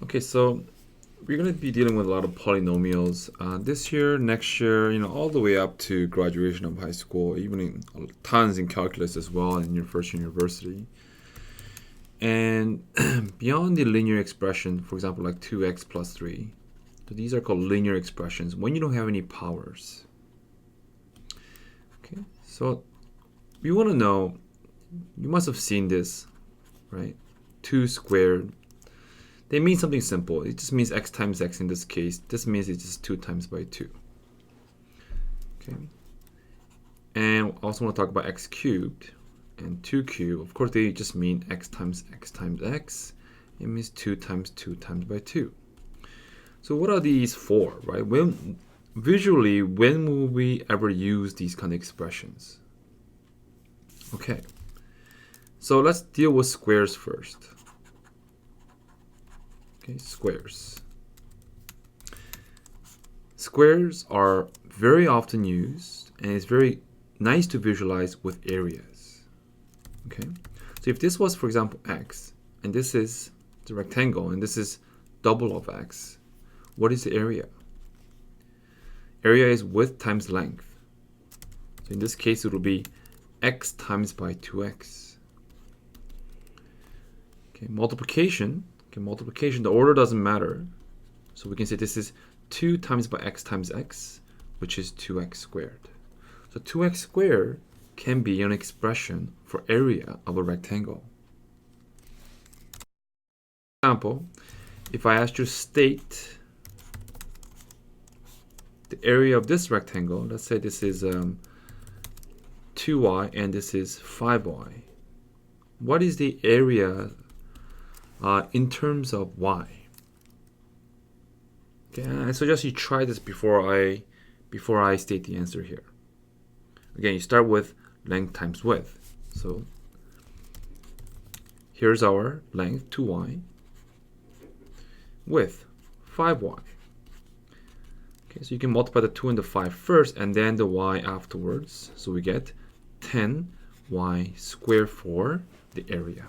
Okay, so we're going to be dealing with a lot of polynomials this year, next year, all the way up to graduation of high school, even tons in calculus as well in your first university. And beyond the linear expression, for example, like 2x plus 3, so these are called linear expressions when you don't have any powers. Okay, so we want to know, you must have seen this, right? 2 squared. They mean something simple. It just means x times x in this case. This means it's just 2 times by 2. Okay. And also want to talk about x cubed and 2 cubed. Of course, they just mean x times x times x. It means 2 times 2 times by 2. So what are these for, right? Visually, when will we ever use these kind of expressions? Okay. So let's deal with squares first. Squares. Squares are very often used, and it's very nice to visualize with areas. Okay, so if this was, for example, x, and this is the rectangle, and this is double of x, what is the area? Area is width times length. So in this case, it will be x times by 2x. Okay, multiplication. Multiplication, the order doesn't matter. So we can say this is 2 times by x times x, which is 2x squared. So 2x squared can be an expression for area of a rectangle. For example, if I asked you to state the area of this rectangle, let's say this is 2y and this is 5y. What is the area in terms of y? Okay, I suggest you try this before I state the answer here. Again, you start with length times width. So here's our length, 2y, width, 5y. Okay, so you can multiply the 2 and the 5 first, and then the y afterwards. So we get 10y squared for the area.